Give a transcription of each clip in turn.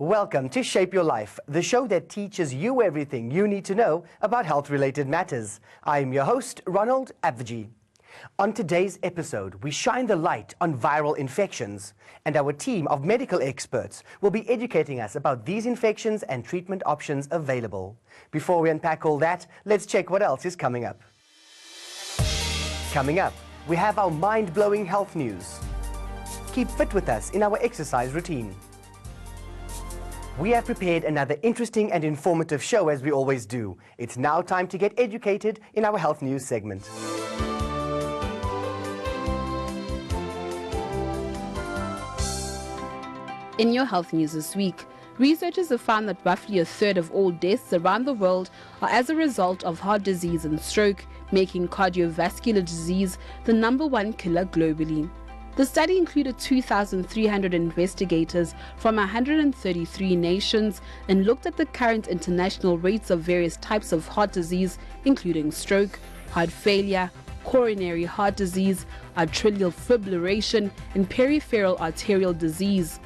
Welcome to Shape Your Life, the show that teaches you everything you need to know about health-related matters. I'm your host, Ronald Abviji. On today's episode, we shine the light on viral infections, and our team of medical experts will be educating us about these infections and treatment options available. Before we unpack all that, let's check what else is coming up. Coming up, we have our mind-blowing health news. Keep fit with us in our exercise routine. We have prepared another interesting and informative show, as we always do. It's now time to get educated in our health news segment. In your health news this week, researchers have found that roughly a third of all deaths around the world are as a result of heart disease and stroke, making cardiovascular disease the #1 killer globally. The study included 2,300 investigators from 133 nations and looked at the current international rates of various types of heart disease, including stroke, heart failure, coronary heart disease, atrial fibrillation, and peripheral arterial disease.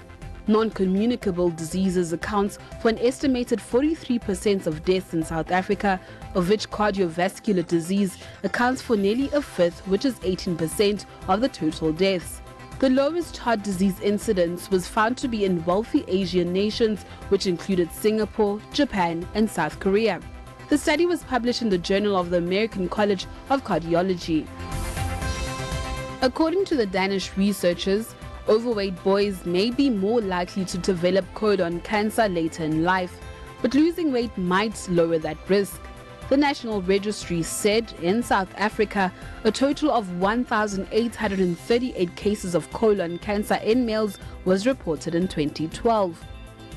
Non-communicable diseases accounts for an estimated 43% of deaths in South Africa, of which cardiovascular disease accounts for nearly a fifth, which is 18% of the total deaths. The lowest heart disease incidence was found to be in wealthy Asian nations, which included Singapore, Japan, and South Korea. The study was published in the Journal of the American College of Cardiology. According to the Danish researchers, overweight boys may be more likely to develop colon cancer later in life, but losing weight might lower that risk. The National Registry said in South Africa, a total of 1,838 cases of colon cancer in males was reported in 2012.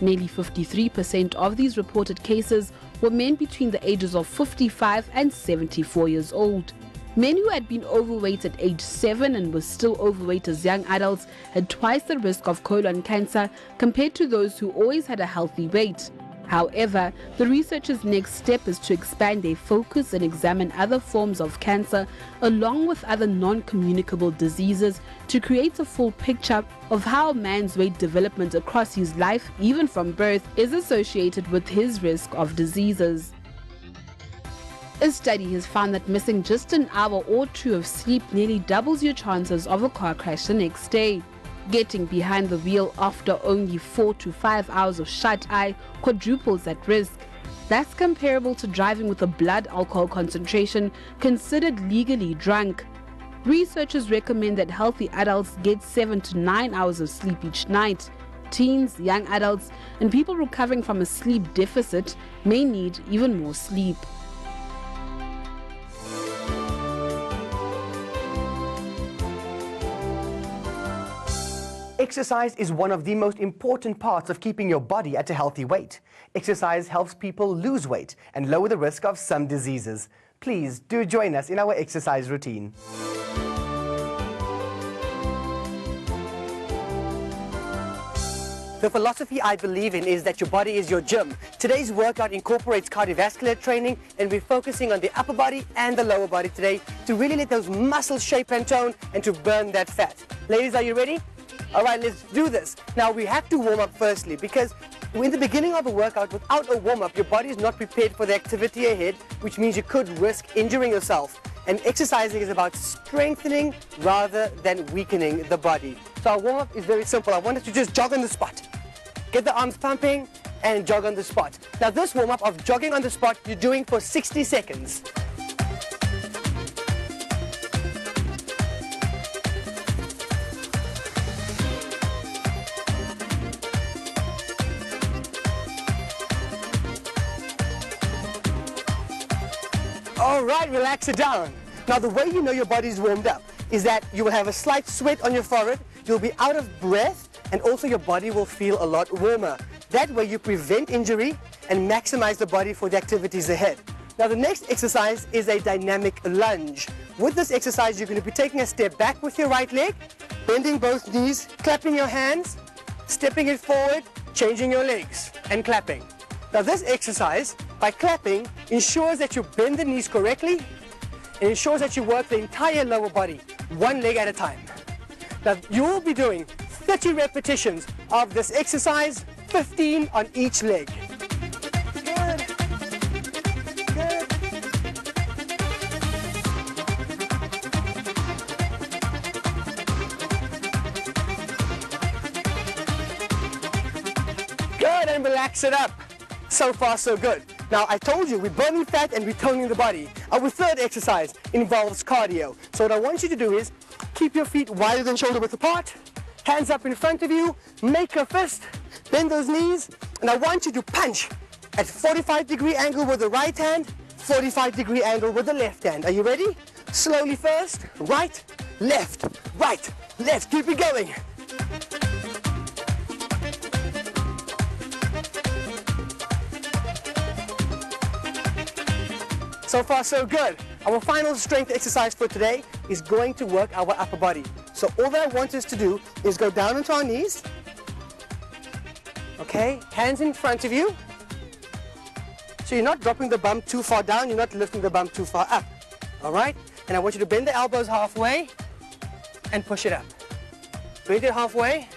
Nearly 53% of these reported cases were men between the ages of 55 and 74 years old. Men who had been overweight at age 7 and were still overweight as young adults had twice the risk of colon cancer compared to those who always had a healthy weight. However, the researchers' next step is to expand their focus and examine other forms of cancer along with other non-communicable diseases to create a full picture of how a man's weight development across his life, even from birth, is associated with his risk of diseases. A study has found that missing just an hour or two of sleep nearly doubles your chances of a car crash the next day. Getting behind the wheel after only 4 to 5 hours of shut-eye quadruples that risk. That's comparable to driving with a blood alcohol concentration considered legally drunk. Researchers recommend that healthy adults get 7 to 9 hours of sleep each night. Teens, young adults, and people recovering from a sleep deficit may need even more sleep. Exercise is one of the most important parts of keeping your body at a healthy weight. Exercise helps people lose weight and lower the risk of some diseases. Please do join us in our exercise routine. The philosophy I believe in is that your body is your gym. Today's workout incorporates cardiovascular training, and we're focusing on the upper body and the lower body today to really let those muscles shape and tone and to burn that fat. Ladies, are you ready? All right, let's do this. Now, we have to warm up firstly because in the beginning of a workout, without a warm-up, your body is not prepared for the activity ahead, which means you could risk injuring yourself. And exercising is about strengthening rather than weakening the body. So our warm-up is very simple. I want us to just jog on the spot. Get the arms pumping and jog on the spot. Now, this warm-up of jogging on the spot, you're doing for 60 seconds. All right, relax it down. Now, the way you know your body's warmed up is that you will have a slight sweat on your forehead, you'll be out of breath, and also your body will feel a lot warmer. That way you prevent injury and maximize the body for the activities ahead. Now, the next exercise is a dynamic lunge. With this exercise, you're going to be taking a step back with your right leg, bending both knees, clapping your hands, stepping it forward, changing your legs, and clapping. Now, this exercise, by clapping, ensures that you bend the knees correctly. It ensures that you work the entire lower body, one leg at a time. Now, you will be doing 30 repetitions of this exercise 15 on each leg. Good. Good. Good, and relax it up. So far, so good. Now, I told you we're burning fat and we're toning the body. Our third exercise involves cardio. So what I want you to do is keep your feet wider than shoulder width apart, hands up in front of you, make a fist, bend those knees, and I want you to punch at 45-degree angle with the right hand, 45-degree angle with the left hand. Are you ready? Slowly first, right, left, keep it going. So far, so good. Our final strength exercise for today is going to work our upper body. So all that I want us to do is go down onto our knees. Okay, hands in front of you. So you're not dropping the bum too far down, you're not lifting the bum too far up. All right? And I want you to bend the elbows halfway and push it up. Bend it halfway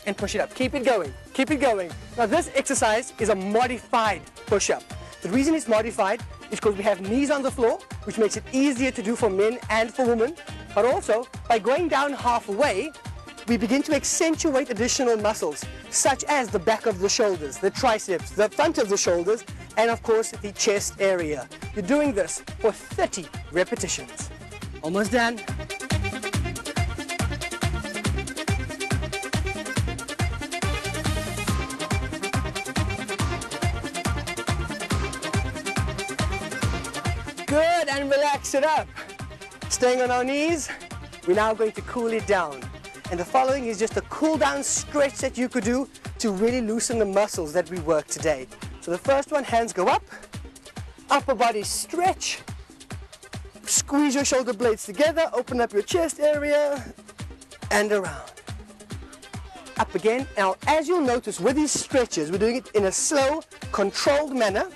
and push it up. Keep it going. Keep it going. Now this exercise is a modified push-up. The reason it's modified is because we have knees on the floor, which makes it easier to do for men and for women. But also, by going down halfway, we begin to accentuate additional muscles, such as the back of the shoulders, the triceps, the front of the shoulders, and of course, the chest area. You're doing this for 30 repetitions. Almost done. Good, and relax it up. Staying on our knees, we're now going to cool it down. And the following is just a cool down stretch that you could do to really loosen the muscles that we worked today. So the first one, hands go up, upper body stretch, squeeze your shoulder blades together, open up your chest area, and around. Up again. Now, as you'll notice with these stretches, we're doing it in a slow, controlled manner,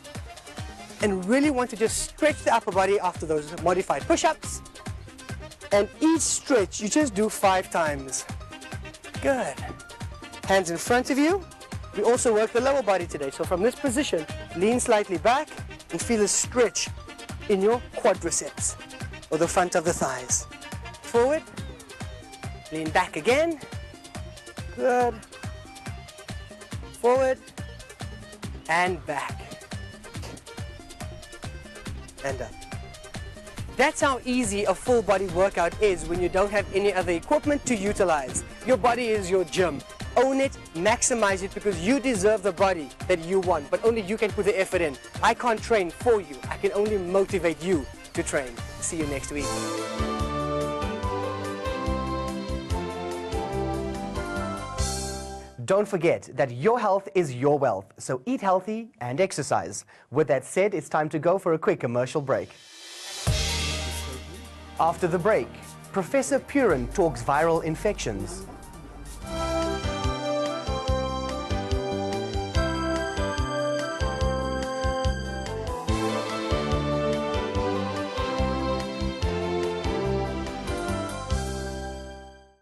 and really want to just stretch the upper body after those modified push-ups. And each stretch you just do 5 times. Good. Hands in front of you. We also work the lower body today. So from this position, lean slightly back and feel a stretch in your quadriceps or the front of the thighs. Forward, lean back again. Good. Forward and back. And up. That's how easy a full body workout is when you don't have any other equipment to utilize. Your body is your gym. Own it, maximize it, because you deserve the body that you want, but only you can put the effort in. I can't train for you. I can only motivate you to train. See you next week. Don't forget that your health is your wealth, so eat healthy and exercise. With that said, it's time to go for a quick commercial break. After the break, Professor Purin talks viral infections.